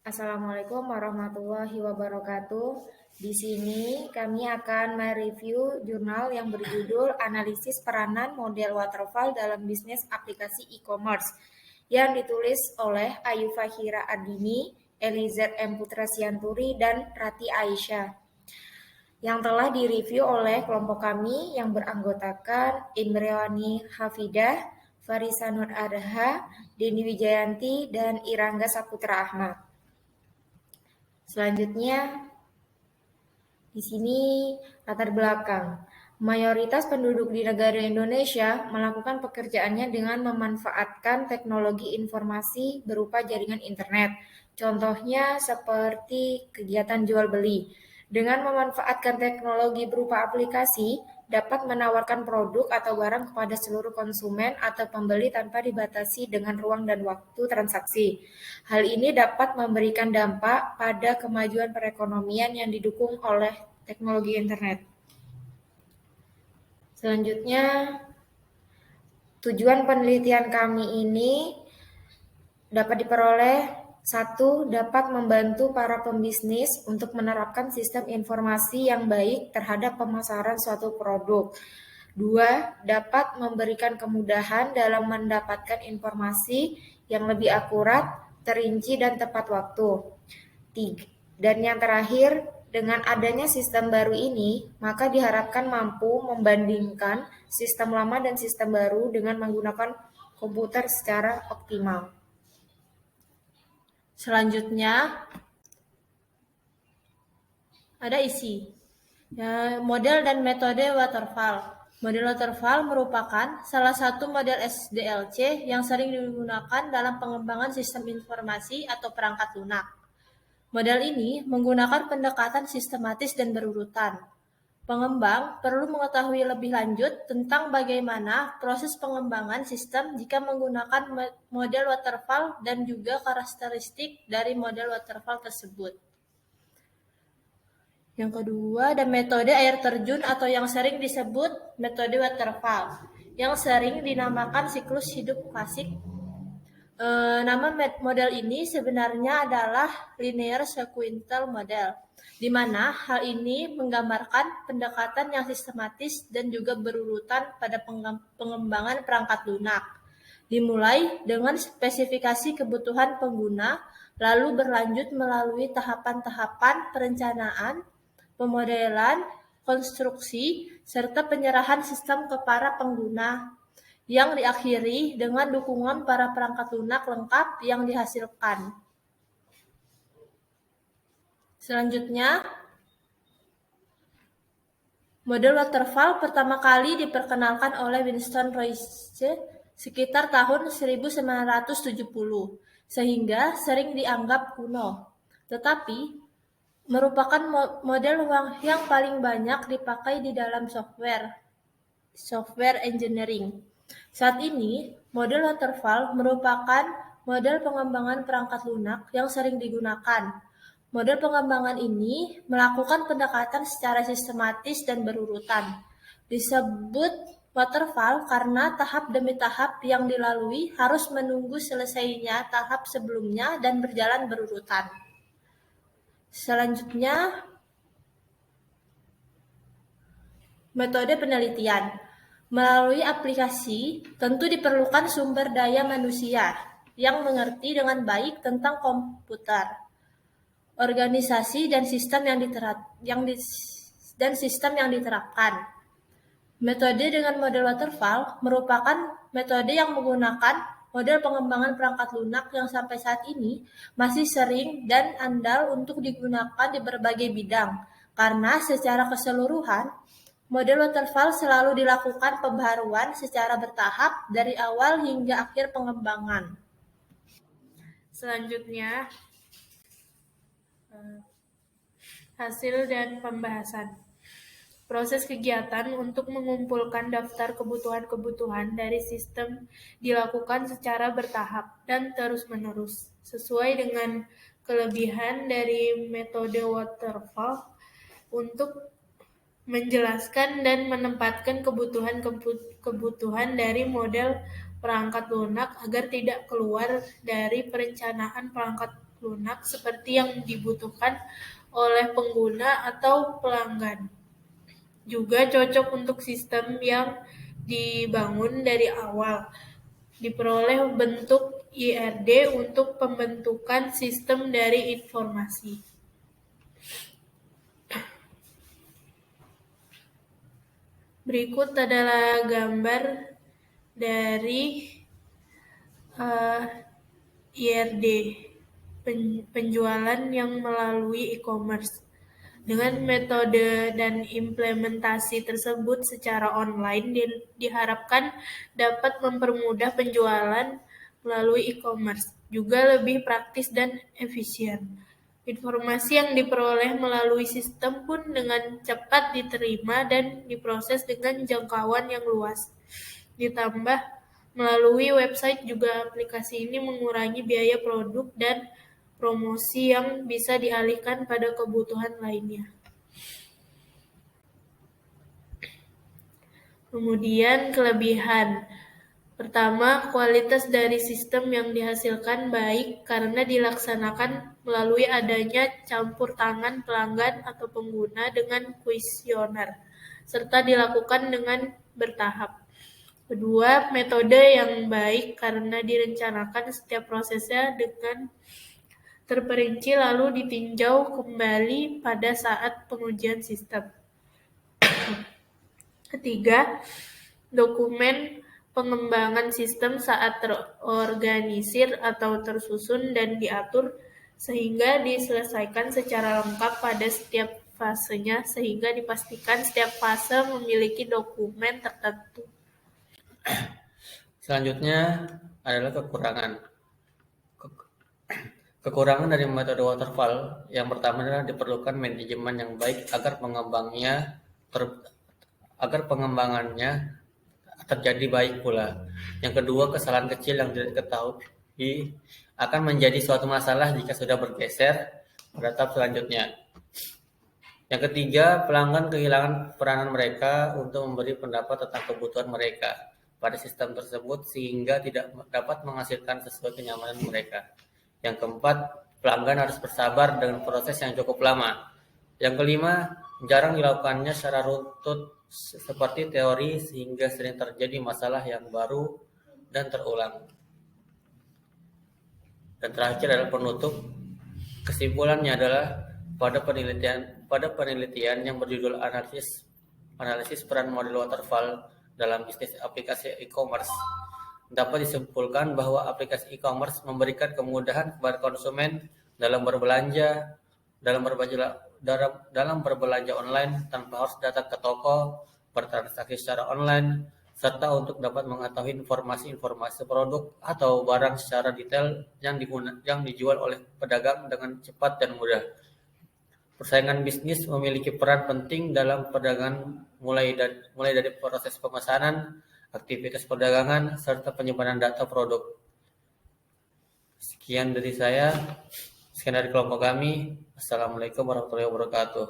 Assalamualaikum warahmatullahi wabarakatuh. Di sini kami akan mereview jurnal yang berjudul Analisis Peranan Model Waterfall dalam Bisnis Aplikasi E-commerce yang ditulis oleh Ayu Fahira Ardini, Eliezer M. Putra Sianturi, dan Rati Aisyah, yang telah direview oleh kelompok kami yang beranggotakan Imrewani Hafidah, Farisa Nur Adha, Deni Wijayanti, dan Irangga Saputra Ahmad. Selanjutnya, di sini latar belakang. Mayoritas penduduk di negara Indonesia melakukan pekerjaannya dengan memanfaatkan teknologi informasi berupa jaringan internet. Contohnya seperti kegiatan jual beli. Dengan memanfaatkan teknologi berupa aplikasi, dapat menawarkan produk atau barang kepada seluruh konsumen atau pembeli tanpa dibatasi dengan ruang dan waktu transaksi. Hal ini dapat memberikan dampak pada kemajuan perekonomian yang didukung oleh teknologi internet. Selanjutnya, tujuan penelitian kami ini dapat diperoleh: 1. Dapat membantu para pembisnis untuk menerapkan sistem informasi yang baik terhadap pemasaran suatu produk. 2. Dapat memberikan kemudahan dalam mendapatkan informasi yang lebih akurat, terinci, dan tepat waktu. 3. Dan yang terakhir, dengan adanya sistem baru ini, maka diharapkan mampu membandingkan sistem lama dan sistem baru dengan menggunakan komputer secara optimal. Selanjutnya, ada isi. Model dan metode waterfall. Model waterfall merupakan salah satu model SDLC yang sering digunakan dalam pengembangan sistem informasi atau perangkat lunak. Model ini menggunakan pendekatan sistematis dan berurutan. Pengembang perlu mengetahui lebih lanjut tentang bagaimana proses pengembangan sistem jika menggunakan model waterfall dan juga karakteristik dari model waterfall tersebut. Yang kedua, ada metode air terjun atau yang sering disebut metode waterfall, yang sering dinamakan siklus hidup klasik. Nama model ini sebenarnya adalah linear sequential model, di mana hal ini menggambarkan pendekatan yang sistematis dan juga berurutan pada pengembangan perangkat lunak. Dimulai dengan spesifikasi kebutuhan pengguna, lalu berlanjut melalui tahapan-tahapan perencanaan, pemodelan, konstruksi, serta penyerahan sistem ke para pengguna, yang diakhiri dengan dukungan para perangkat lunak lengkap yang dihasilkan. Selanjutnya, model waterfall pertama kali diperkenalkan oleh Winston Royce sekitar tahun 1970, sehingga sering dianggap kuno. Tetapi, merupakan model yang paling banyak dipakai di dalam software engineering. Saat ini, model waterfall merupakan model pengembangan perangkat lunak yang sering digunakan. Model pengembangan ini melakukan pendekatan secara sistematis dan berurutan. Disebut waterfall karena tahap demi tahap yang dilalui harus menunggu selesainya tahap sebelumnya dan berjalan berurutan. Selanjutnya, metode penelitian. Melalui aplikasi, tentu diperlukan sumber daya manusia yang mengerti dengan baik tentang komputer, organisasi, dan sistem yang diterapkan. Metode dengan model waterfall merupakan metode yang menggunakan model pengembangan perangkat lunak yang sampai saat ini masih sering dan andal untuk digunakan di berbagai bidang, karena secara keseluruhan model waterfall selalu dilakukan pembaharuan secara bertahap dari awal hingga akhir pengembangan. Selanjutnya, hasil dan pembahasan. Proses kegiatan untuk mengumpulkan daftar kebutuhan-kebutuhan dari sistem dilakukan secara bertahap dan terus-menerus, sesuai dengan kelebihan dari metode waterfall untuk menjelaskan dan menempatkan kebutuhan dari model perangkat lunak agar tidak keluar dari perencanaan perangkat lunak seperti yang dibutuhkan oleh pengguna atau pelanggan. Juga cocok untuk sistem yang dibangun dari awal. Diperoleh bentuk IRD untuk pembentukan sistem dari informasi. Berikut adalah gambar dari IRD, penjualan yang melalui e-commerce. Dengan metode dan implementasi tersebut secara online diharapkan dapat mempermudah penjualan melalui e-commerce, juga lebih praktis dan efisien. Informasi yang diperoleh melalui sistem pun dengan cepat diterima dan diproses dengan jangkauan yang luas. Ditambah melalui website juga aplikasi ini mengurangi biaya produk dan promosi yang bisa dialihkan pada kebutuhan lainnya. Kemudian kelebihan. Pertama, kualitas dari sistem yang dihasilkan baik karena dilaksanakan melalui adanya campur tangan pelanggan atau pengguna dengan kuesioner, serta dilakukan dengan bertahap. Kedua, metode yang baik karena direncanakan setiap prosesnya dengan terperinci lalu ditinjau kembali pada saat pengujian sistem. Ketiga, dokumen pengembangan sistem saat terorganisir atau tersusun dan diatur sehingga diselesaikan secara lengkap pada setiap fasenya sehingga dipastikan setiap fase memiliki dokumen tertentu. Selanjutnya adalah kekurangan. Kekurangan dari metode waterfall yang pertama adalah diperlukan manajemen yang baik agar pengembangannya terjadi baik pula. Yang kedua, kesalahan kecil yang tidak diketahui akan menjadi suatu masalah jika sudah bergeser pada tahap selanjutnya. Yang ketiga, pelanggan kehilangan peranan mereka untuk memberi pendapat tentang kebutuhan mereka pada sistem tersebut sehingga tidak dapat menghasilkan sesuai kenyamanan mereka. Yang keempat, pelanggan harus bersabar dengan proses yang cukup lama. Yang kelima, jarang dilakukannya secara runtut seperti teori sehingga sering terjadi masalah yang baru dan terulang. Dan terakhir adalah penutup. Kesimpulannya adalah pada penelitian yang berjudul analisis peran model waterfall dalam bisnis aplikasi e-commerce, dapat disimpulkan bahwa aplikasi e-commerce memberikan kemudahan kepada konsumen dalam berbelanja online tanpa harus datang ke toko, bertransaksi secara online, serta untuk dapat mengetahui informasi produk atau barang secara detail yang dijual oleh pedagang dengan cepat dan mudah. Persaingan bisnis memiliki peran penting dalam perdagangan mulai dari proses pemesanan, aktivitas perdagangan, serta penyimpanan data produk. Sekian dari kelompok kami. Assalamualaikum warahmatullahi wabarakatuh.